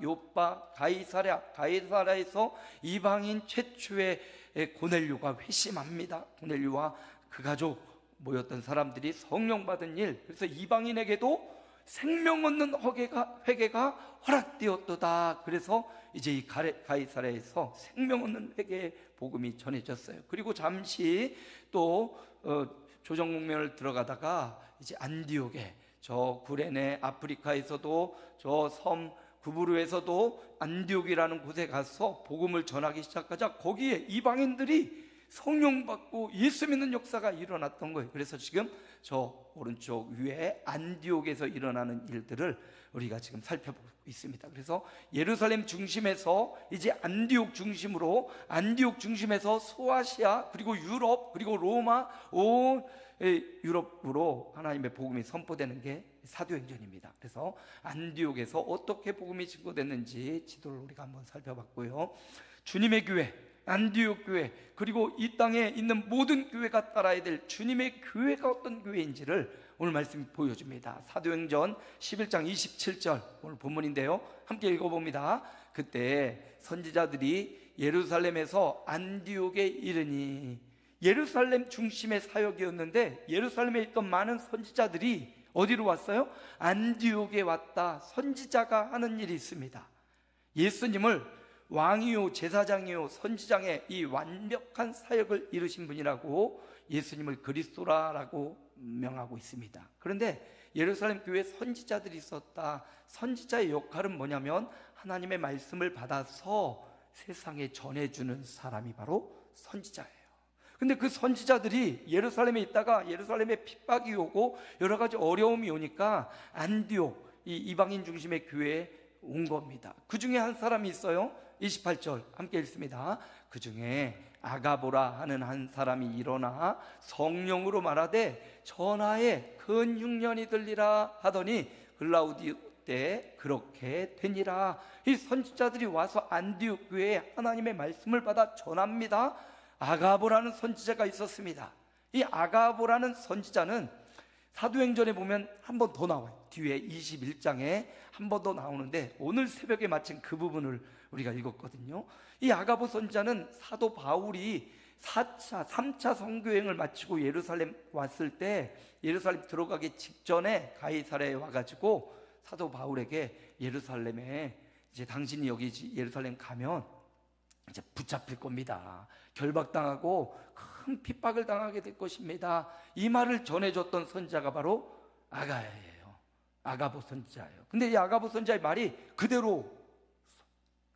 요빠, 가이사랴에서 이방인 최초의 고넬료가 회심합니다. 고넬료와 그 가족 모였던 사람들이 성령 받은 일, 그래서 이방인에게도 생명 얻는 회개가 허락되었도다. 그래서 이제 이 가이사랴에서 생명 얻는 회개의 복음이 전해졌어요. 그리고 잠시 또 조정목면을 들어가다가 이제 안디옥에, 저 구레네 아프리카에서도 저 섬 구브루에서도 안디옥이라는 곳에 가서 복음을 전하기 시작하자 거기에 이방인들이 성령 받고 예수 믿는 역사가 일어났던 거예요. 그래서 지금 저 오른쪽 위에 안디옥에서 일어나는 일들을 우리가 지금 살펴보고 있습니다. 그래서 예루살렘 중심에서 이제 안디옥 중심에서 소아시아, 그리고 유럽, 그리고 로마, 온 유럽으로 하나님의 복음이 선포되는 게 사도행전입니다. 그래서 안디옥에서 어떻게 복음이 증거됐는지 지도를 우리가 한번 살펴봤고요. 주님의 교회, 안디옥 교회, 그리고 이 땅에 있는 모든 교회가 따라야 될 주님의 교회가 어떤 교회인지를 오늘 말씀이 보여줍니다. 사도행전 11장 27절 오늘 본문인데요, 함께 읽어봅니다. 그때 선지자들이 예루살렘에서 안디옥에 이르니, 예루살렘 중심의 사역이었는데 예루살렘에 있던 많은 선지자들이 어디로 왔어요? 안디옥에 왔다. 선지자가 하는 일이 있습니다. 예수님을 왕이요 제사장이요 선지장의 이 완벽한 사역을 이루신 분이라고 예수님을 그리스도라고 명하고 있습니다. 그런데 예루살렘 교회에 선지자들이 있었다. 선지자의 역할은 뭐냐면 하나님의 말씀을 받아서 세상에 전해주는 사람이 바로 선지자예요. 근데 그 선지자들이 예루살렘에 있다가 예루살렘에 핍박이 오고 여러 가지 어려움이 오니까 안디옥, 이 이방인 중심의 교회에 온 겁니다. 그 중에 한 사람이 있어요. 28절 함께 읽습니다. 그 중에 아가보라 하는 한 사람이 일어나 성령으로 말하되 전하에 근 흉년이 들리라 하더니 글라우디오 때 그렇게 되니라. 이 선지자들이 와서 안디옥 교회에 하나님의 말씀을 받아 전합니다. 아가보라는 선지자가 있었습니다. 이 아가보라는 선지자는 사도행전에 보면 한 번 더 나와요. 뒤에 21장에 한 번 더 나오는데 오늘 새벽에 마침 그 부분을 우리가 읽었거든요. 이 아가보 선지자는 사도 바울이 3차 선교행을 마치고 예루살렘 왔을 때 예루살렘 들어가기 직전에 가이사랴에 와가지고 사도 바울에게 예루살렘에 이제 당신이 여기 예루살렘 가면 이제 붙잡힐 겁니다. 결박당하고 큰 핍박을 당하게 될 것입니다. 이 말을 전해줬던 선지자가 바로 아가야예요. 아가보 선지자예요. 근데 이 아가보 선지자의 말이 그대로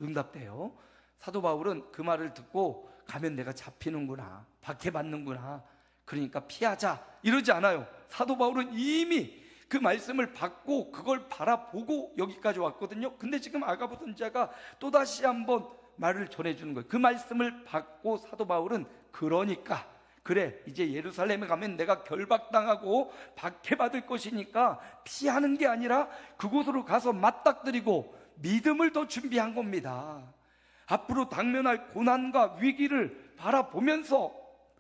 응답돼요. 사도 바울은 그 말을 듣고 가면 내가 잡히는구나, 박해받는구나, 그러니까 피하자 이러지 않아요. 사도 바울은 이미 그 말씀을 받고 그걸 바라보고 여기까지 왔거든요. 근데 지금 아가보 선지자가 또다시 한번 말을 전해주는 거예요. 그 말씀을 받고 사도 바울은 그러니까 그래, 이제 예루살렘에 가면 내가 결박당하고 박해받을 것이니까 피하는 게 아니라 그곳으로 가서 맞닥뜨리고 믿음을 더 준비한 겁니다. 앞으로 당면할 고난과 위기를 바라보면서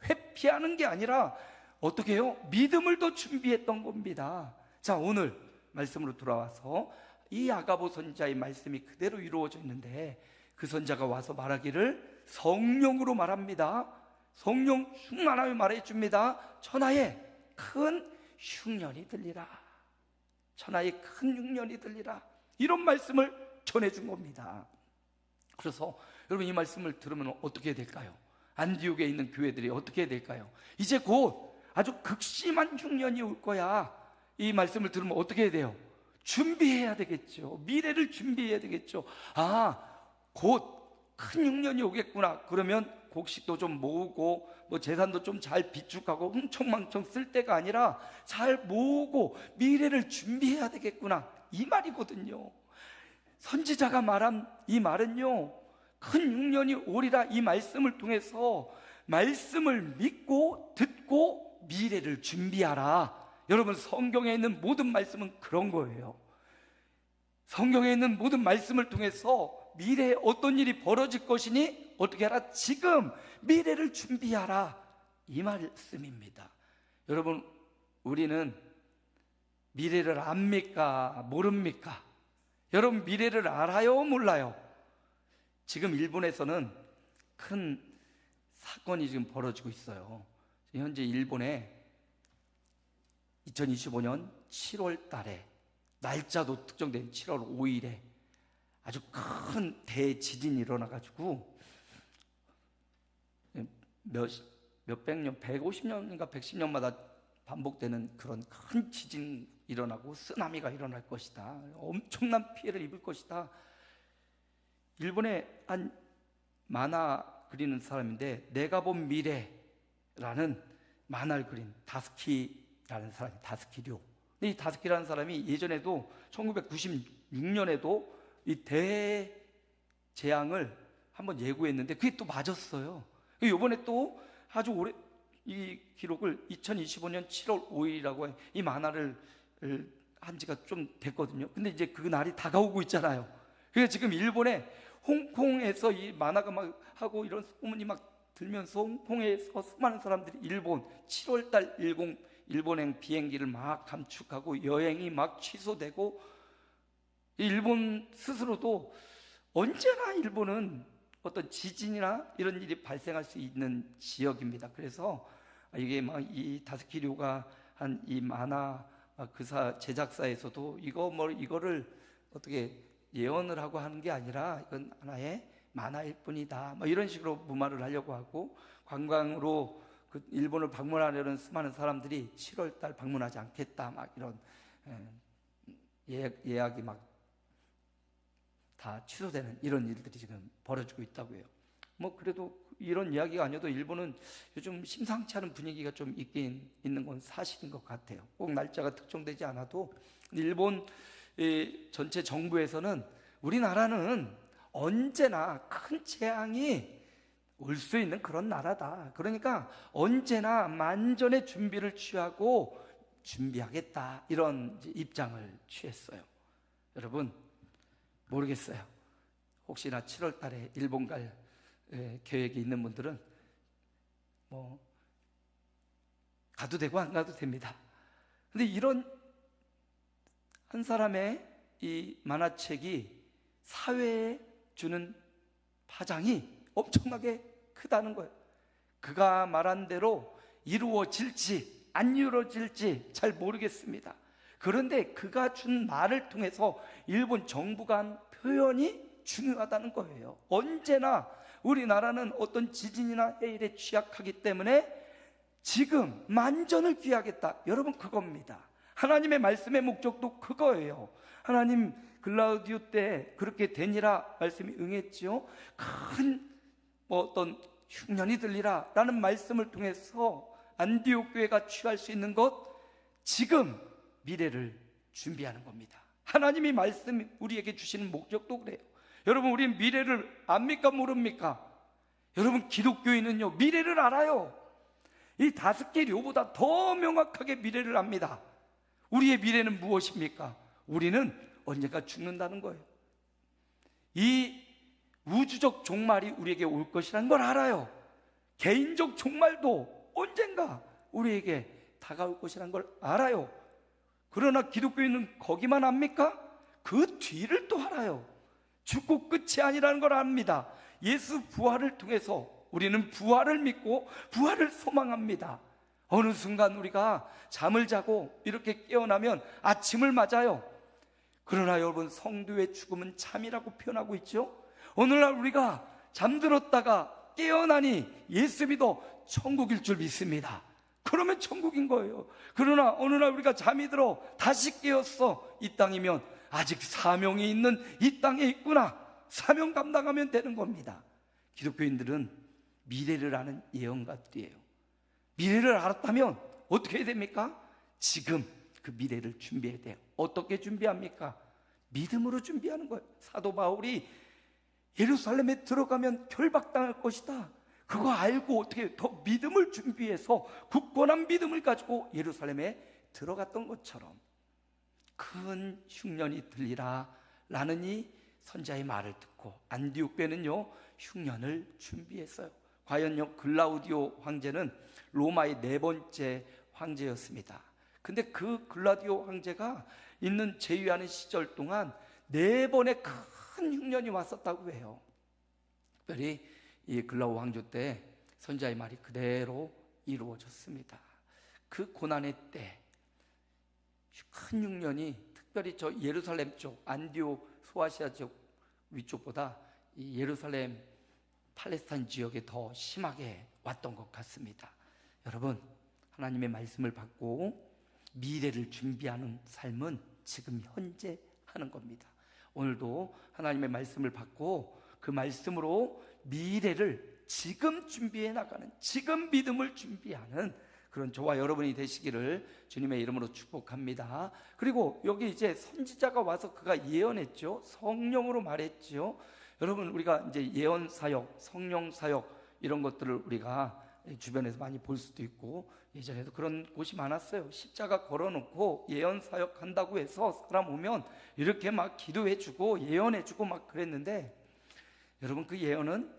회피하는 게 아니라 어떻게 해요? 믿음을 더 준비했던 겁니다. 자, 오늘 말씀으로 돌아와서 이 아가보 선지자의 말씀이 그대로 이루어져 있는데 그 선지자가 와서 말하기를 성령으로 말합니다. 성령 충만하여 말해줍니다. 천하에 큰 흉년이 들리라. 천하에 큰 흉년이 들리라. 이런 말씀을 전해준 겁니다. 그래서 여러분 이 말씀을 들으면 어떻게 될까요? 안디옥에 있는 교회들이 어떻게 될까요? 이제 곧 아주 극심한 흉년이 올 거야. 이 말씀을 들으면 어떻게 해야 돼요? 준비해야 되겠죠. 미래를 준비해야 되겠죠. 곧 큰 흉년이 오겠구나. 그러면 곡식도 좀 모으고 뭐 재산도 좀 잘 비축하고 흥청망청 쓸 때가 아니라 잘 모으고 미래를 준비해야 되겠구나, 이 말이거든요. 선지자가 말한 이 말은요, 큰 흉년이 오리라 이 말씀을 통해서 말씀을 믿고 듣고 미래를 준비하라. 여러분, 성경에 있는 모든 말씀은 그런 거예요. 성경에 있는 모든 말씀을 통해서 미래에 어떤 일이 벌어질 것이니 어떻게 하라? 지금 미래를 준비하라, 이 말씀입니다. 여러분, 우리는 미래를 압니까? 모릅니까? 여러분 미래를 알아요, 몰라요? 지금 일본에서는 큰 사건이 지금 벌어지고 있어요. 현재 일본에 2025년 7월 달에 날짜도 특정된 7월 5일에 아주 큰 대지진이 일어나가지고 몇백 년, 150년인가 110년마다 반복되는 그런 큰 지진이 일어나고 쓰나미가 일어날 것이다. 엄청난 피해를 입을 것이다. 일본의 한 만화 그리는 사람인데 내가 본 미래라는 만화를 그린 다스키라는 사람이 다스키료. 이 다스키라는 사람이 예전에도 1996년에도 이 대재앙을 한번 예고했는데 그게 또 맞았어요. 이번에 또 아주 오래 이 기록을 2025년 7월 5일이라고 이 만화를 한 지가 좀 됐거든요. 근데 이제 그 날이 다가오고 있잖아요. 그래서 지금 일본에 홍콩에서 이 만화가 막 하고 이런 소문이 막 들면서 홍콩에서 수많은 사람들이 일본 7월달 일본행 비행기를 막 감축하고 여행이 막 취소되고, 일본 스스로도 언제나 일본은 어떤 지진이나 이런 일이 발생할 수 있는 지역입니다. 그래서 이게 막 이 다스키료가 한 이 만화 제작사에서도 이거를 어떻게 예언을 하고 하는 게 아니라 이건 하나의 만화일 뿐이다, 뭐 이런 식으로 무마를 하려고 하고, 관광으로 그 일본을 방문하려는 수많은 사람들이 7월 달 방문하지 않겠다, 막 이런 예약이 막 다 취소되는 이런 일들이 지금 벌어지고 있다고 해요. 뭐 그래도 이런 이야기가 아니어도 일본은 요즘 심상치 않은 분위기가 좀 있긴 있는 건 사실인 것 같아요. 꼭 날짜가 특정되지 않아도 일본 전체 정부에서는 우리나라는 언제나 큰 재앙이 올 수 있는 그런 나라다, 그러니까 언제나 만전의 준비를 취하고 준비하겠다, 이런 입장을 취했어요. 여러분 모르겠어요. 혹시나 7월 달에 일본 갈 계획이 있는 분들은 뭐 가도 되고 안 가도 됩니다. 근데 이런 한 사람의 이 만화책이 사회에 주는 파장이 엄청나게 크다는 거예요. 그가 말한 대로 이루어질지 안 이루어질지 잘 모르겠습니다. 그런데 그가 준 말을 통해서 일본 정부가 한 표현이 중요하다는 거예요. 언제나 우리나라는 어떤 지진이나 해일에 취약하기 때문에 지금 만전을 기하겠다, 여러분 그겁니다. 하나님의 말씀의 목적도 그거예요. 하나님 글라우디오 때 그렇게 되니라 말씀이 응했지요. 큰 어떤 흉년이 들리라 라는 말씀을 통해서 안디옥 교회가 취할 수 있는 것, 지금 미래를 준비하는 겁니다. 하나님이 말씀 우리에게 주시는 목적도 그래요. 여러분 우리 미래를 압니까 모릅니까? 여러분 기독교인은요 미래를 알아요. 이 다스케료보다 더 명확하게 미래를 압니다. 우리의 미래는 무엇입니까? 우리는 언젠가 죽는다는 거예요. 이 우주적 종말이 우리에게 올 것이라는 걸 알아요. 개인적 종말도 언젠가 우리에게 다가올 것이라는 걸 알아요. 그러나 기독교인은 거기만 압니까? 그 뒤를 또 알아요. 죽고 끝이 아니라는 걸 압니다. 예수 부활을 통해서 우리는 부활을 믿고 부활을 소망합니다. 어느 순간 우리가 잠을 자고 이렇게 깨어나면 아침을 맞아요. 그러나 여러분 성도의 죽음은 잠이라고 표현하고 있죠. 오늘날 우리가 잠들었다가 깨어나니 예수 믿어 천국일 줄 믿습니다. 그러면 천국인 거예요. 그러나 어느 날 우리가 잠이 들어 다시 깨었어, 이 땅이면 아직 사명이 있는 이 땅에 있구나, 사명 감당하면 되는 겁니다. 기독교인들은 미래를 아는 예언가들이에요. 미래를 알았다면 어떻게 해야 됩니까? 지금 그 미래를 준비해야 돼요. 어떻게 준비합니까? 믿음으로 준비하는 거예요. 사도 바울이 예루살렘에 들어가면 결박당할 것이다, 그거 알고 어떻게 더 믿음을 준비해서 굳건한 믿음을 가지고 예루살렘에 들어갔던 것처럼 큰 흉년이 들리라 라는 이 선자의 말을 듣고 안디옥 교회는요 흉년을 준비했어요. 과연요 글라우디오 황제는 로마의 4번째 황제였습니다. 근데 그 글라우디오 황제가 있는 제위하는 시절 동안 4번의 큰 흉년이 왔었다고 해요. 특별히 이 글라우 왕조 때 선지자의 말이 그대로 이루어졌습니다. 그 고난의 때 큰 흉년이 특별히 저 예루살렘 쪽 안디옥 소아시아 쪽 위쪽보다 이 예루살렘 팔레스타인 지역에 더 심하게 왔던 것 같습니다. 여러분, 하나님의 말씀을 받고 미래를 준비하는 삶은 지금 현재 하는 겁니다. 오늘도 하나님의 말씀을 받고 그 말씀으로 미래를 지금 준비해 나가는, 지금 믿음을 준비하는 그런 저와 여러분이 되시기를 주님의 이름으로 축복합니다. 그리고 여기 이제 선지자가 와서 그가 예언했죠. 성령으로 말했죠. 여러분, 우리가 이제 예언 사역, 성령 사역 이런 것들을 우리가 주변에서 많이 볼 수도 있고, 예전에도 그런 곳이 많았어요. 십자가 걸어놓고 예언 사역 한다고 해서 사람 오면 이렇게 막 기도해주고 예언해주고 막 그랬는데, 여러분, 그 예언은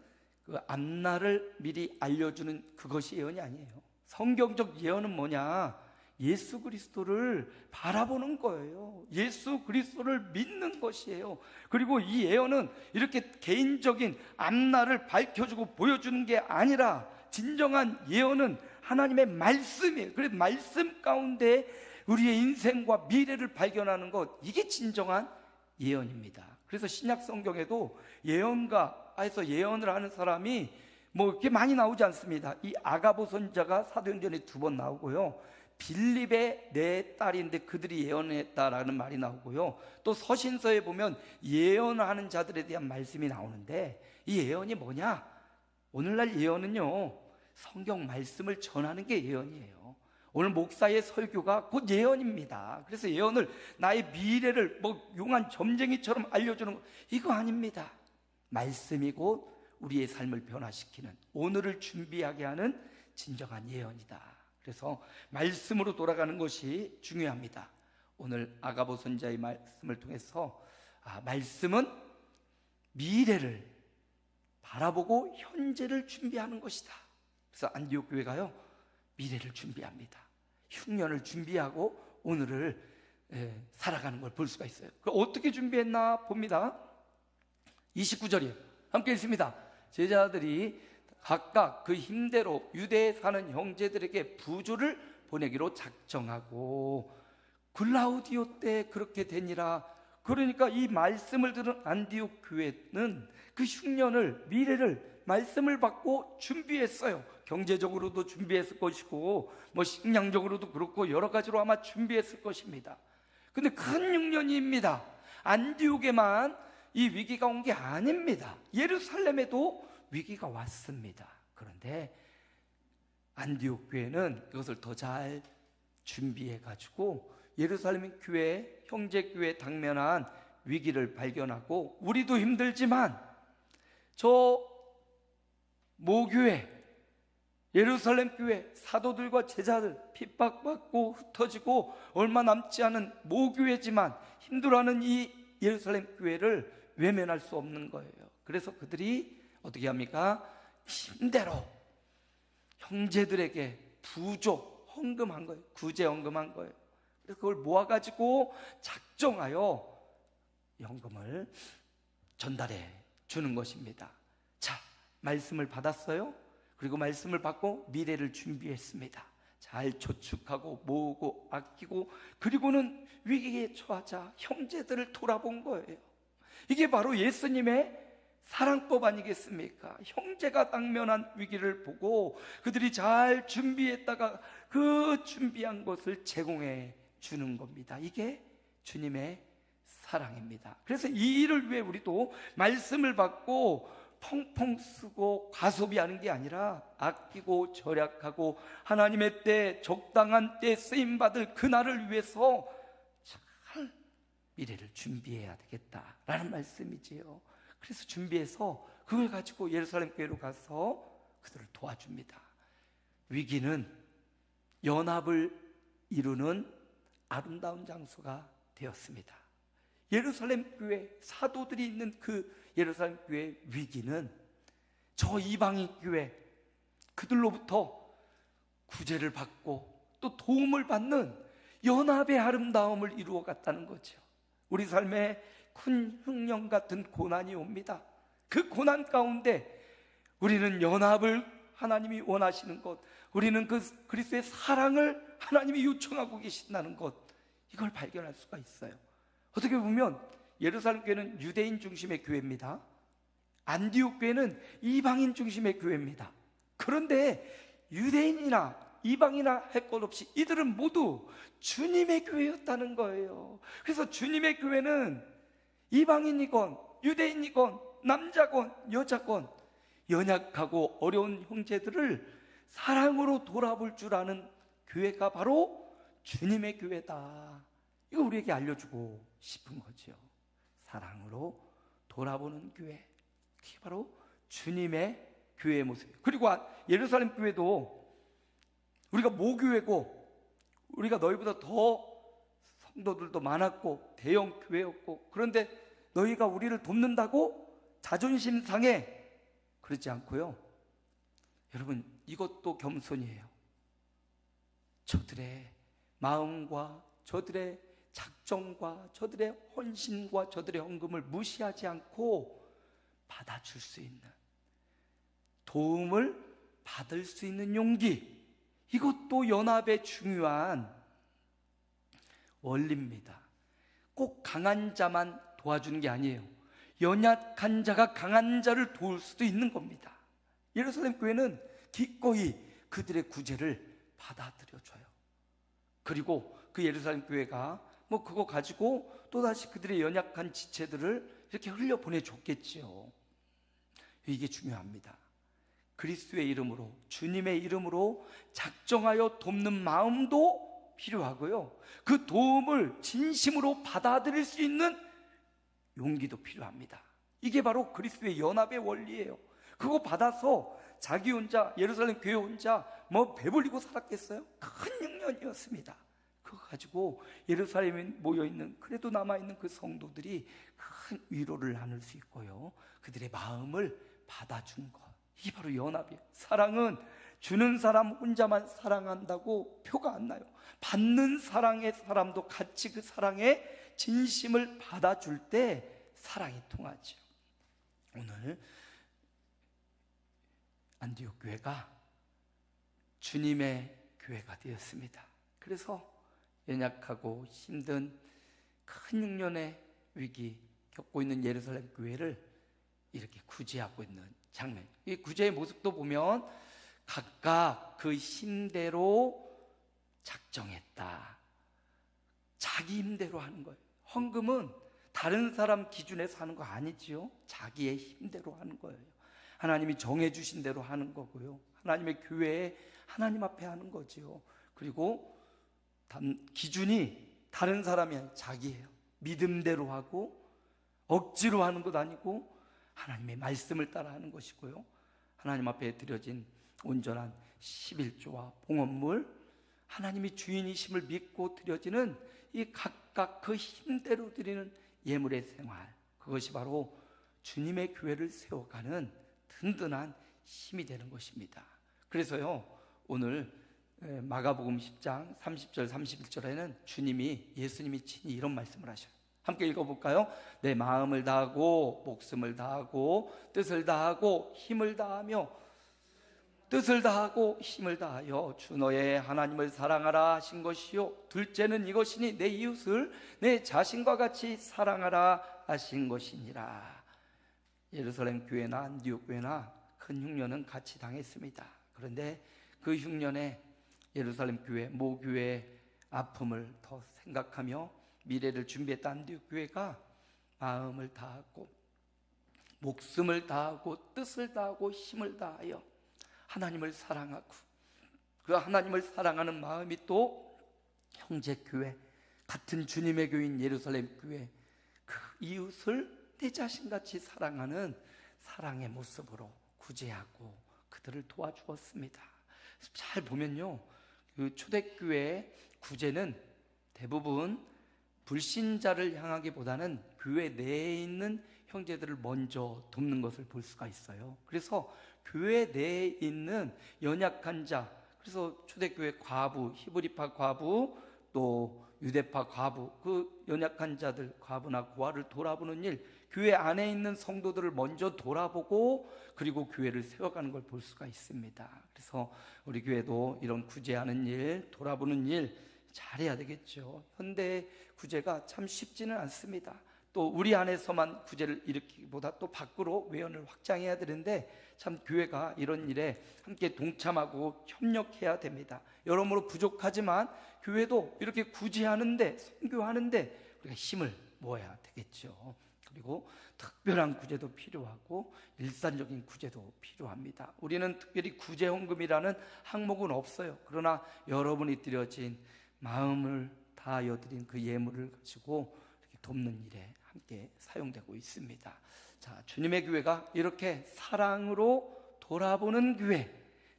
그 앞날을 미리 알려주는 그것이 예언이 아니에요. 성경적 예언은 뭐냐? 예수 그리스도를 바라보는 거예요. 예수 그리스도를 믿는 것이에요. 그리고 이 예언은 이렇게 개인적인 앞날을 밝혀주고 보여주는 게 아니라 진정한 예언은 하나님의 말씀이에요. 그래서 말씀 가운데 우리의 인생과 미래를 발견하는 것, 이게 진정한 예언입니다. 그래서 신약 성경에도 예언가에서 예언을 하는 사람이 뭐 이렇게 많이 나오지 않습니다. 이 아가보 선지자가 사도행전에 2번 나오고요, 빌립의 4딸인데 그들이 예언했다라는 말이 나오고요, 또 서신서에 보면 예언하는 자들에 대한 말씀이 나오는데, 이 예언이 뭐냐? 오늘날 예언은요, 성경 말씀을 전하는 게 예언이에요. 오늘 목사의 설교가 곧 예언입니다. 그래서 예언을 나의 미래를 뭐 용한 점쟁이처럼 알려주는 거, 이거 아닙니다. 말씀이 곧 우리의 삶을 변화시키는, 오늘을 준비하게 하는 진정한 예언이다. 그래서 말씀으로 돌아가는 것이 중요합니다. 오늘 아가보 선지자의 말씀을 통해서 말씀은 미래를 바라보고 현재를 준비하는 것이다. 그래서 안디옥 교회가요, 미래를 준비합니다. 흉년을 준비하고 오늘을 살아가는 걸 볼 수가 있어요. 어떻게 준비했나 봅니다. 29절이에요. 함께 읽습니다. 제자들이 각각 그 힘대로 유대에 사는 형제들에게 부조를 보내기로 작정하고, 글라우디오 때 그렇게 되니라. 그러니까 이 말씀을 들은 안디옥 교회는 그 흉년을, 미래를 말씀을 받고 준비했어요. 경제적으로도 준비했을 것이고, 뭐 식량적으로도 그렇고 여러 가지로 아마 준비했을 것입니다. 근데 큰 흉년입니다. 안디옥에만 이 위기가 온 게 아닙니다. 예루살렘에도 위기가 왔습니다. 그런데 안디옥 교회는 이것을 더 잘 준비해 가지고 예루살렘 교회, 형제 교회에 당면한 위기를 발견하고, 우리도 힘들지만 저 모교회, 예루살렘 교회 사도들과 제자들 핍박받고 흩어지고 얼마 남지 않은 모교회지만 힘들어하는 이 예루살렘 교회를 외면할 수 없는 거예요. 그래서 그들이 어떻게 합니까? 힘대로 형제들에게 부조, 헌금한 거예요. 구제 헌금한 거예요. 그래서 그걸 모아가지고 작정하여 헌금을 전달해 주는 것입니다. 자, 말씀을 받았어요. 그리고 말씀을 받고 미래를 준비했습니다. 잘 저축하고 모으고 아끼고, 그리고는 위기에 처하자 형제들을 돌아본 거예요. 이게 바로 예수님의 사랑법 아니겠습니까? 형제가 당면한 위기를 보고 그들이 잘 준비했다가 그 준비한 것을 제공해 주는 겁니다. 이게 주님의 사랑입니다. 그래서 이 일을 위해 우리도 말씀을 받고 펑펑 쓰고 과소비하는 게 아니라 아끼고 절약하고 하나님의 때, 적당한 때 쓰임받을 그날을 위해서 잘 미래를 준비해야 되겠다라는 말씀이지요. 그래서 준비해서 그걸 가지고 예루살렘 교회로 가서 그들을 도와줍니다. 위기는 연합을 이루는 아름다운 장소가 되었습니다. 예루살렘 교회, 사도들이 있는 그 예루살렘 교회의 위기는 저 이방인 교회, 그들로부터 구제를 받고 또 도움을 받는 연합의 아름다움을 이루어 갔다는 거죠. 우리 삶에 큰 흉년 같은 고난이 옵니다. 그 고난 가운데 우리는 연합을 하나님이 원하시는 것, 우리는 그 그리스도의 사랑을 하나님이 요청하고 계신다는 것, 이걸 발견할 수가 있어요. 어떻게 보면 예루살렘 교회는 유대인 중심의 교회입니다. 안디옥 교회는 이방인 중심의 교회입니다. 그런데 유대인이나 이방이나 할 것 없이 이들은 모두 주님의 교회였다는 거예요. 그래서 주님의 교회는 이방인이건 유대인이건 남자건 여자건 연약하고 어려운 형제들을 사랑으로 돌아볼 줄 아는 교회가 바로 주님의 교회다. 이거 우리에게 알려주고 싶은 거죠. 사랑으로 돌아보는 교회, 그게 바로 주님의 교회의 모습이에요. 그리고 예루살렘 교회도 우리가 모교회고 우리가 너희보다 더 성도들도 많았고 대형 교회였고, 그런데 너희가 우리를 돕는다고 자존심 상해? 그렇지 않고요. 여러분, 이것도 겸손이에요. 저들의 마음과 저들의 작정과 저들의 헌신과 저들의 헌금을 무시하지 않고 받아줄 수 있는, 도움을 받을 수 있는 용기, 이것도 연합의 중요한 원리입니다. 꼭 강한 자만 도와주는 게 아니에요. 연약한 자가 강한 자를 도울 수도 있는 겁니다. 예루살렘 교회는 기꺼이 그들의 구제를 받아들여줘요. 그리고 그 예루살렘 교회가 그거 가지고 또다시 그들의 연약한 지체들을 이렇게 흘려보내줬겠지요. 이게 중요합니다. 그리스도의 이름으로, 주님의 이름으로 작정하여 돕는 마음도 필요하고요, 그 도움을 진심으로 받아들일 수 있는 용기도 필요합니다. 이게 바로 그리스도의 연합의 원리예요. 그거 받아서 자기 혼자, 예루살렘 교회 혼자 배불리고 살았겠어요? 큰 흉년이었습니다. 그거 가지고 예루살렘에 모여있는, 그래도 남아있는 그 성도들이 큰 위로를 나눌 수 있고요, 그들의 마음을 받아준 것, 이게 바로 연합이에요. 사랑은 주는 사람 혼자만 사랑한다고 표가 안 나요. 받는 사랑의 사람도 같이 그 사랑의 진심을 받아줄 때 사랑이 통하죠. 오늘 안디옥 교회가 주님의 교회가 되었습니다. 그래서 연약하고 힘든 큰 흉년의 위기 겪고 있는 예루살렘 교회를 이렇게 구제하고 있는 장면, 이 구제의 모습도 보면 각각 그 힘대로 작정했다. 자기 힘대로 하는 거예요. 헌금은 다른 사람 기준에서 하는 거 아니지요. 자기의 힘대로 하는 거예요. 하나님이 정해주신 대로 하는 거고요, 하나님의 교회에 하나님 앞에 하는 거지요. 그리고 기준이 다른 사람이 아니라 자기예요. 믿음대로 하고 억지로 하는 것 아니고 하나님의 말씀을 따라 하는 것이고요, 하나님 앞에 드려진 온전한 11조와 봉헌물, 하나님이 주인이심을 믿고 드려지는 이 각각 그 힘대로 드리는 예물의 생활, 그것이 바로 주님의 교회를 세워가는 든든한 힘이 되는 것입니다. 그래서요, 오늘 마가복음 10장 30절 31절에는 예수님이 친히 이런 말씀을 하셔요. 함께 읽어볼까요? 내 마음을 다하고 목숨을 다하고 뜻을 다하고 힘을 다하며 뜻을 다하고 힘을 다하여 주 너의 하나님을 사랑하라 하신 것이요, 둘째는 이것이니 내 이웃을 내 자신과 같이 사랑하라 하신 것이니라. 예루살렘 교회나 안디옥 교회나 큰 흉년은 같이 당했습니다. 그런데 그 흉년에 예루살렘 교회, 모교회의 아픔을 더 생각하며 미래를 준비했던 안디옥 교회가 마음을 다하고 목숨을 다하고 뜻을 다하고 힘을 다하여 하나님을 사랑하고, 그 하나님을 사랑하는 마음이 또 형제 교회, 같은 주님의 교인 예루살렘 교회, 그 이웃을 내 자신같이 사랑하는 사랑의 모습으로 구제하고 그들을 도와주었습니다. 잘 보면요, 그 초대교회의 구제는 대부분 불신자를 향하기보다는 교회 내에 있는 형제들을 먼저 돕는 것을 볼 수가 있어요. 그래서 교회 내에 있는 연약한 자, 그래서 초대교회 과부, 히브리파 과부, 또 유대파 과부, 그 연약한 자들, 과부나 고아를 돌아보는 일, 교회 안에 있는 성도들을 먼저 돌아보고 그리고 교회를 세워가는 걸 볼 수가 있습니다. 그래서 우리 교회도 이런 구제하는 일, 돌아보는 일 잘해야 되겠죠. 현대 구제가 참 쉽지는 않습니다. 또 우리 안에서만 구제를 일으키기보다 또 밖으로 외연을 확장해야 되는데, 참 교회가 이런 일에 함께 동참하고 협력해야 됩니다. 여러모로 부족하지만 교회도 이렇게 구제하는데, 선교하는데 우리가 힘을 모아야 되겠죠. 그리고 특별한 구제도 필요하고 일산적인 구제도 필요합니다. 우리는 특별히 구제 헌금이라는 항목은 없어요. 그러나 여러분이 드려진 마음을 다하여 드린 그 예물을 가지고 이렇게 돕는 일에 함께 사용되고 있습니다. 자, 주님의 교회가 이렇게 사랑으로 돌아보는 교회,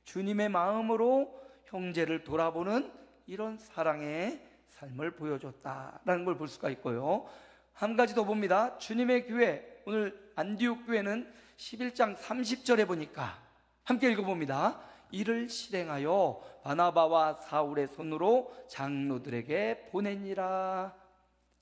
주님의 마음으로 형제를 돌아보는 이런 사랑의 삶을 보여줬다라는 걸 볼 수가 있고요. 한 가지 더 봅니다. 주님의 교회, 오늘 안디옥 교회는 11장 30절에 보니까 함께 읽어봅니다. 이를 실행하여 바나바와 사울의 손으로 장로들에게 보내니라.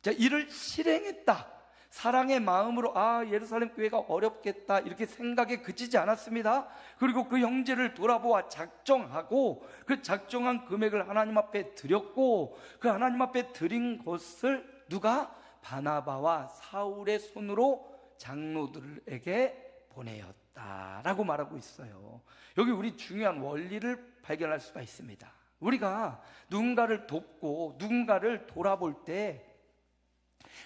자, 이를 실행했다. 사랑의 마음으로, 예루살렘 교회가 어렵겠다 이렇게 생각에 그치지 않았습니다. 그리고 그 형제를 돌아보아 작정하고 그 작정한 금액을 하나님 앞에 드렸고, 그 하나님 앞에 드린 것을 누가? 바나바와 사울의 손으로 장로들에게 보내었다라고 말하고 있어요. 여기 우리 중요한 원리를 발견할 수가 있습니다. 우리가 누군가를 돕고 누군가를 돌아볼 때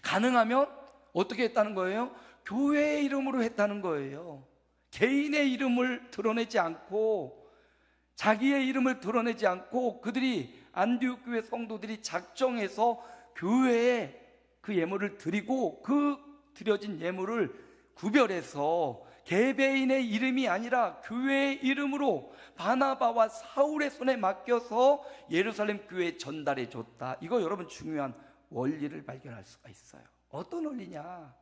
가능하면 어떻게 했다는 거예요? 교회의 이름으로 했다는 거예요. 개인의 이름을 드러내지 않고, 자기의 이름을 드러내지 않고, 그들이 안디옥 교회 성도들이 작정해서 교회에 그 예물을 드리고, 그 드려진 예물을 구별해서 개배인의 이름이 아니라 교회의 이름으로 바나바와 사울의 손에 맡겨서 예루살렘 교회에 전달해 줬다. 이거 여러분 중요한 원리를 발견할 수가 있어요. 어떤 원리냐?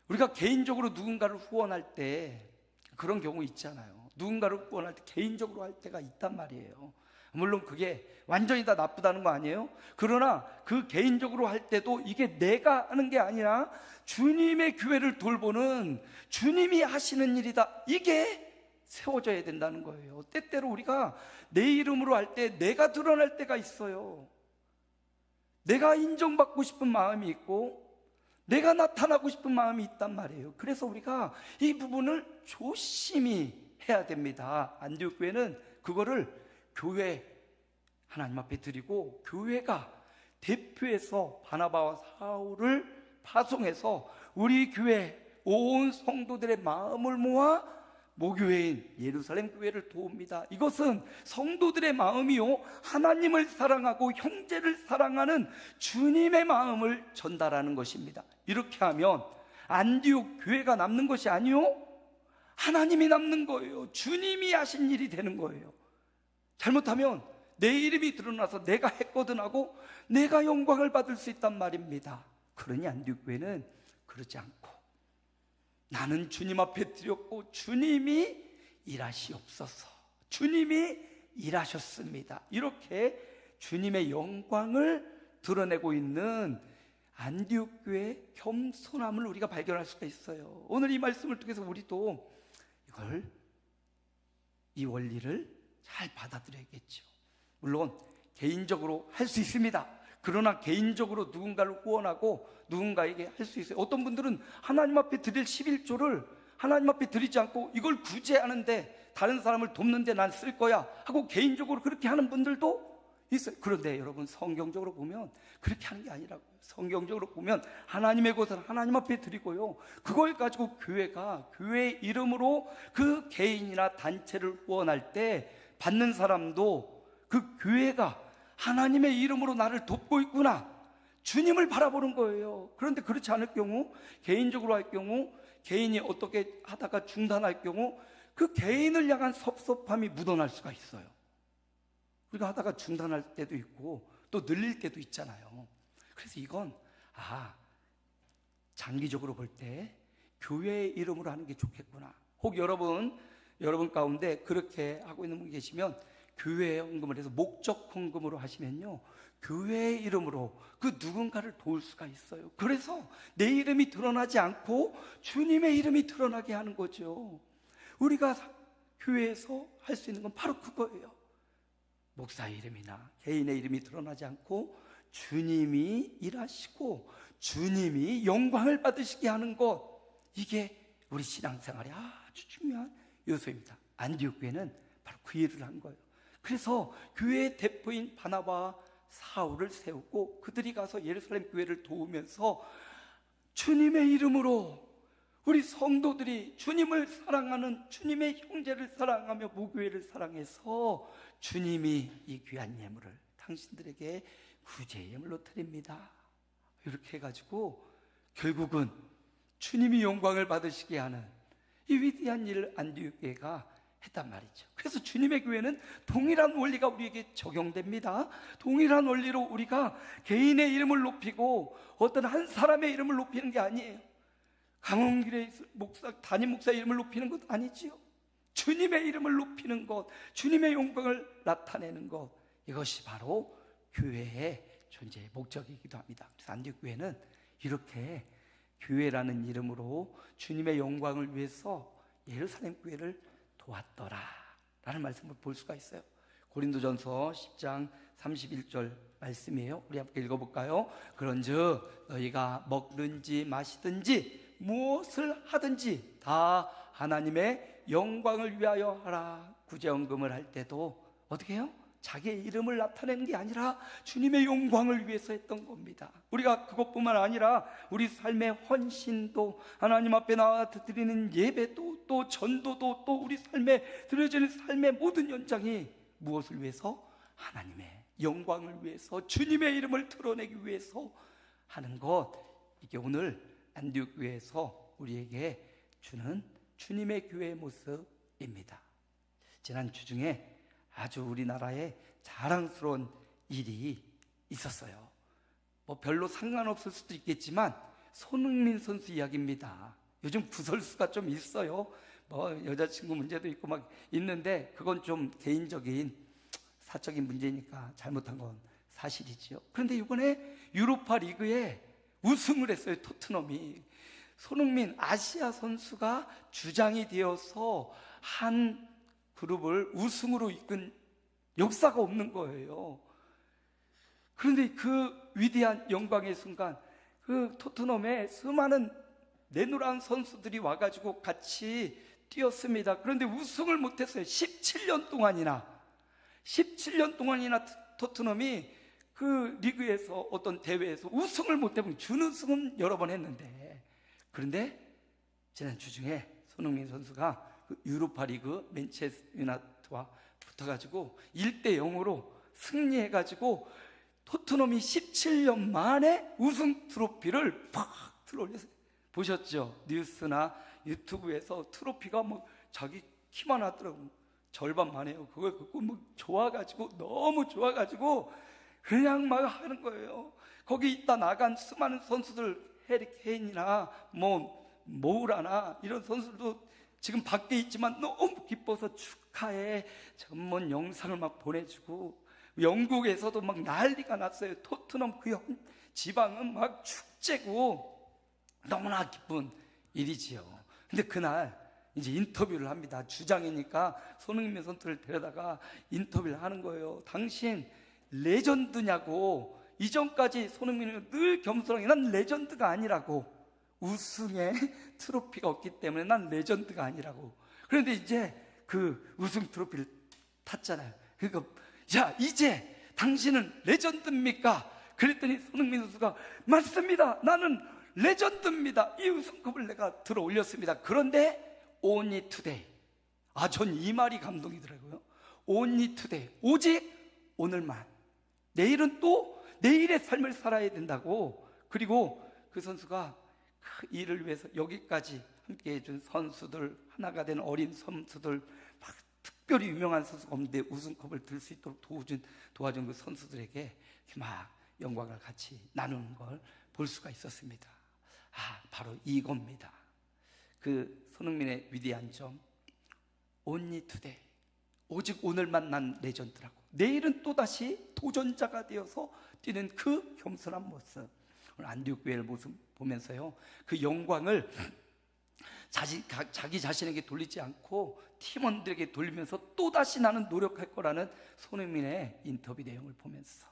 우리가 개인적으로 누군가를 후원할 때 그런 경우 있잖아요. 누군가를 후원할 때 개인적으로 할 때가 있단 말이에요. 물론 그게 완전히 다 나쁘다는 거 아니에요? 그러나 그 개인적으로 할 때도 이게 내가 하는 게 아니라 주님의 교회를 돌보는 주님이 하시는 일이다, 이게 세워져야 된다는 거예요. 때때로 우리가 내 이름으로 할 때 내가 드러날 때가 있어요. 내가 인정받고 싶은 마음이 있고 내가 나타나고 싶은 마음이 있단 말이에요. 그래서 우리가 이 부분을 조심히 해야 됩니다. 안디옥 교회는 그거를 교회 하나님 앞에 드리고, 교회가 대표해서 바나바와 사울을 파송해서 우리 교회 온 성도들의 마음을 모아 모교회인 예루살렘 교회를 도웁니다. 이것은 성도들의 마음이요, 하나님을 사랑하고 형제를 사랑하는 주님의 마음을 전달하는 것입니다. 이렇게 하면 안디옥 교회가 남는 것이 아니요, 하나님이 남는 거예요. 주님이 하신 일이 되는 거예요. 잘못하면 내 이름이 드러나서 내가 했거든 하고 내가 영광을 받을 수 있단 말입니다. 그러니 안디옥 교회는 그러지 않고, 나는 주님 앞에 드렸고 주님이 일하시옵소서, 주님이 일하셨습니다, 이렇게 주님의 영광을 드러내고 있는 안디옥 교회의 겸손함을 우리가 발견할 수가 있어요. 오늘 이 말씀을 통해서 우리도 이 원리를 잘 받아들여야겠죠. 물론 개인적으로 할 수 있습니다. 그러나 개인적으로 누군가를 후원하고 누군가에게 할 수 있어요. 어떤 분들은 하나님 앞에 드릴 11조를 하나님 앞에 드리지 않고 이걸 구제하는데, 다른 사람을 돕는데 난 쓸 거야 하고 개인적으로 그렇게 하는 분들도 있어요. 그런데 여러분, 성경적으로 보면 그렇게 하는 게 아니라고요. 성경적으로 보면 하나님의 것을 하나님 앞에 드리고요, 그걸 가지고 교회가 교회의 이름으로 그 개인이나 단체를 후원할 때 받는 사람도 그 교회가 하나님의 이름으로 나를 돕고 있구나, 주님을 바라보는 거예요. 그런데 그렇지 않을 경우, 개인적으로 할 경우, 개인이 어떻게 하다가 중단할 경우 그 개인을 향한 섭섭함이 묻어날 수가 있어요. 우리가 하다가 중단할 때도 있고 또 늘릴 때도 있잖아요. 그래서 이건 장기적으로 볼 때 교회의 이름으로 하는 게 좋겠구나. 혹 여러분 가운데 그렇게 하고 있는 분 계시면 교회에 헌금을 해서 목적 헌금으로 하시면요, 교회의 이름으로 그 누군가를 도울 수가 있어요. 그래서 내 이름이 드러나지 않고 주님의 이름이 드러나게 하는 거죠. 우리가 교회에서 할 수 있는 건 바로 그거예요. 목사의 이름이나 개인의 이름이 드러나지 않고 주님이 일하시고 주님이 영광을 받으시게 하는 것, 이게 우리 신앙생활의 아주 중요한 요소입니다. 안디옥 교회는 바로 그 일을 한 거예요. 그래서 교회의 대표인 바나바와 사울을 세우고 그들이 가서 예루살렘 교회를 도우면서 주님의 이름으로 우리 성도들이 주님을 사랑하는, 주님의 형제를 사랑하며 무교회를 사랑해서 주님이 이 귀한 예물을 당신들에게 구제의 예물로 드립니다, 이렇게 해가지고 결국은 주님이 영광을 받으시게 하는 이 위대한 일을 안디옥 교회가 했단 말이죠. 그래서 주님의 교회는 동일한 원리가 우리에게 적용됩니다. 동일한 원리로 우리가 개인의 이름을 높이고 어떤 한 사람의 이름을 높이는 게 아니에요. 강원길의 목사, 담임 목사의 이름을 높이는 것도 아니지요. 주님의 이름을 높이는 것, 주님의 영광을 나타내는 것, 이것이 바로 교회의 존재의 목적이기도 합니다. 그래서 안디옥 교회는 이렇게 교회라는 이름으로 주님의 영광을 위해서 예루살렘 교회를 도왔더라 라는 말씀을 볼 수가 있어요. 고린도전서 10장 31절 말씀이에요. 우리 함께 읽어볼까요? 그런즉 너희가 먹든지 마시든지 무엇을 하든지 다 하나님의 영광을 위하여 하라. 구제헌금을 할 때도 어떻게 해요? 자기의 이름을 나타내는 게 아니라 주님의 영광을 위해서 했던 겁니다. 우리가 그것뿐만 아니라 우리 삶의 헌신도, 하나님 앞에 나와 드리는 예배도, 또 전도도, 또 우리 삶에 드려지는 삶의 모든 연장이 무엇을 위해서? 하나님의 영광을 위해서, 주님의 이름을 드러내기 위해서 하는 것, 이게 오늘 안디옥 교회에서 우리에게 주는 주님의 교회의 모습입니다. 지난 주 중에 아주 우리나라에 자랑스러운 일이 있었어요. 뭐 별로 상관없을 수도 있겠지만 손흥민 선수 이야기입니다. 요즘 구설수가 좀 있어요. 뭐 여자친구 문제도 있고 막 있는데 그건 좀 개인적인 사적인 문제니까 잘못한 건 사실이지요. 그런데 이번에 유로파 리그에 우승을 했어요. 토트넘이. 손흥민 아시아 선수가 주장이 되어서 한 그룹을 우승으로 이끈 역사가 없는 거예요. 그런데 그 위대한 영광의 순간, 그 토트넘에 수많은 내노란 선수들이 와가지고 같이 뛰었습니다. 그런데 우승을 못했어요. 17년 동안이나 토트넘이 그 리그에서 어떤 대회에서 우승을 못해본, 준우승은 여러 번 했는데, 그런데 지난 주 중에 손흥민 선수가 그 유로파 리그 맨체스터 유나이티드와 붙어가지고 1대0으로 승리해가지고 토트넘이 17년 만에 우승 트로피를 팍 들어올렸어요. 보셨죠? 뉴스나 유튜브에서 트로피가 뭐 자기 키만 하더라고. 절반만 해요. 그걸 듣고 뭐 좋아가지고, 너무 좋아가지고 그냥 막 하는 거예요. 거기 있다 나간 수많은 선수들, 해리 케인이나 뭐 모우라나 이런 선수들도 지금 밖에 있지만 너무 기뻐서 축하해 전문 영상을 막 보내주고, 영국에서도 막 난리가 났어요. 토트넘 그 지방은 막 축제고 너무나 기쁜 일이지요. 근데 그날 이제 인터뷰를 합니다. 주장이니까 손흥민 선수를 데려다가 인터뷰를 하는 거예요. 당신 레전드냐고. 이전까지 손흥민은 늘 겸손하게 난 레전드가 아니라고, 우승에 트로피가 없기 때문에 난 레전드가 아니라고. 그런데 이제 그 우승 트로피를 탔잖아요. 그러니까 자, 이제 당신은 레전드입니까? 그랬더니 손흥민 선수가 맞습니다, 나는 레전드입니다, 이 우승컵을 내가 들어 올렸습니다. 그런데 only today, 전 이 말이 감동이더라고요. only today, 오직 오늘만. 내일은 또 내일의 삶을 살아야 된다고. 그리고 그 선수가 그 일을 위해서 여기까지 함께 해준 선수들, 하나가 된 어린 선수들, 막 특별히 유명한 선수가 없는데 우승컵을 들 수 있도록 도와준 그 선수들에게 막 영광을 같이 나누는 걸 볼 수가 있었습니다. 바로 이겁니다. 그 손흥민의 위대한 점, only today, 오직 오늘만 난 레전드라고, 내일은 또다시 도전자가 되어서 뛰는 그 겸손한 모습. 오늘 안디옥 교회의 모습 보면서요, 그 영광을 자기 자신에게 돌리지 않고 팀원들에게 돌리면서 또다시 나는 노력할 거라는 손흥민의 인터뷰 내용을 보면서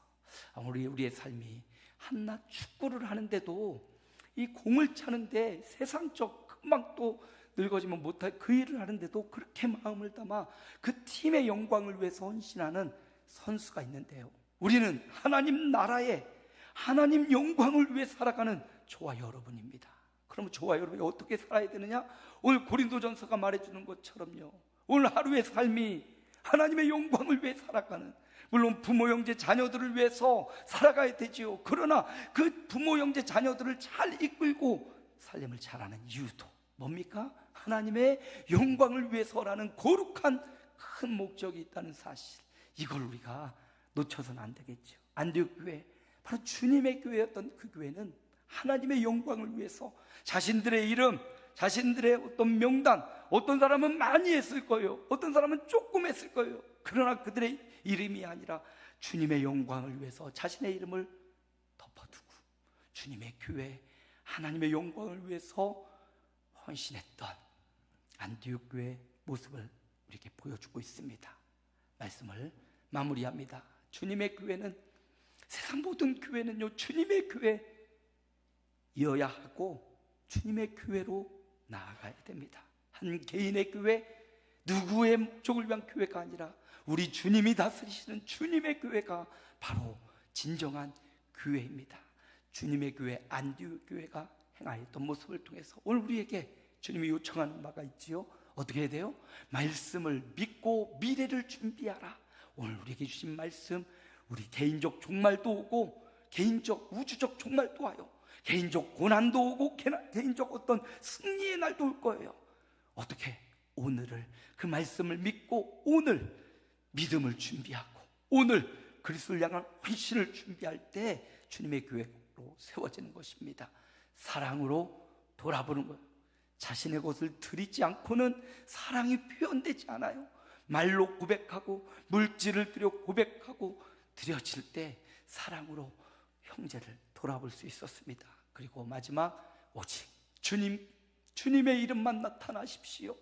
우리의 삶이 한낱 축구를 하는데도 이 공을 차는데 세상적 금방 또 늙어지면 못할 그 일을 하는데도 그렇게 마음을 담아 그 팀의 영광을 위해서 헌신하는 선수가 있는데요, 우리는 하나님 나라에 하나님 영광을 위해 살아가는 저와 여러분입니다. 그럼 저와 여러분이 어떻게 살아야 되느냐? 오늘 고린도전서가 말해주는 것처럼요, 오늘 하루의 삶이 하나님의 영광을 위해 살아가는, 물론 부모 형제 자녀들을 위해서 살아가야 되지요. 그러나 그 부모 형제 자녀들을 잘 이끌고 살림을 잘하는 이유도 뭡니까? 하나님의 영광을 위해서라는 거룩한 큰 목적이 있다는 사실, 이걸 우리가 놓쳐서는 안 되겠죠. 안디옥 교회, 바로 주님의 교회였던 그 교회는 하나님의 영광을 위해서 자신들의 이름, 자신들의 어떤 명단, 어떤 사람은 많이 했을 거예요, 어떤 사람은 조금 했을 거예요. 그러나 그들의 이름이 아니라 주님의 영광을 위해서 자신의 이름을 덮어두고 주님의 교회, 하나님의 영광을 위해서 헌신했던 안디옥 교회의 모습을 우리에게 보여주고 있습니다. 말씀을 마무리합니다. 주님의 교회는, 세상 모든 교회는요, 주님의 교회이어야 하고 주님의 교회로 나아가야 됩니다. 한 개인의 교회, 누구의 목적을 위한 교회가 아니라 우리 주님이 다스리시는 주님의 교회가 바로 진정한 교회입니다. 주님의 교회 안디옥 교회가 행하였던 모습을 통해서 오늘 우리에게 주님이 요청하는 바가 있지요. 어떻게 해야 돼요? 말씀을 믿고 미래를 준비하라. 오늘 우리에게 주신 말씀, 우리 개인적 종말도 오고 개인적 우주적 종말도 와요. 개인적 고난도 오고 개인적 어떤 승리의 날도 올 거예요. 어떻게? 오늘을, 그 말씀을 믿고 오늘 믿음을 준비하고 오늘 그리스도를 향한 헌신을 준비할 때 주님의 교회로 세워지는 것입니다. 사랑으로 돌아보는 것, 자신의 것을 드리지 않고는 사랑이 표현되지 않아요. 말로 고백하고 물질을 들여 고백하고 드려질 때 사랑으로 형제를 돌아볼 수 있었습니다. 그리고 마지막, 오직 주님의 이름만 나타나십시오.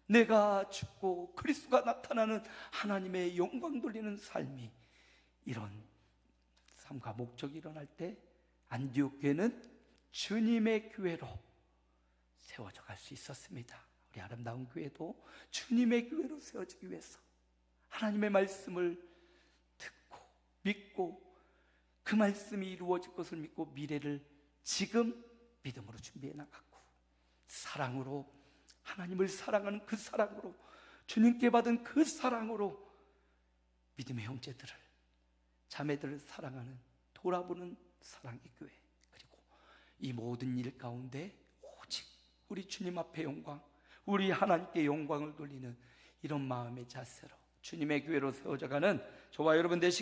내가 죽고 그리스도가 나타나는 하나님의 영광 돌리는 삶이, 이런 삶과 목적이 일어날 때 안디옥 교회는 주님의 교회로 세워져 갈 수 있었습니다. 우리 아름다운 교회도 주님의 교회로 세워지기 위해서 하나님의 말씀을 듣고 믿고 그 말씀이 이루어질 것을 믿고 미래를 지금 믿음으로 준비해 나가고, 사랑으로, 하나님을 사랑하는 그 사랑으로, 주님께 받은 그 사랑으로 믿음의 형제들을, 자매들을 사랑하는, 돌아보는 사랑의 교회, 그리고 이 모든 일 가운데 오직 우리 주님 앞에 영광, 우리 하나님께 영광을 돌리는 이런 마음의 자세로 주님의 교회로 세워져가는 저와 여러분 되시기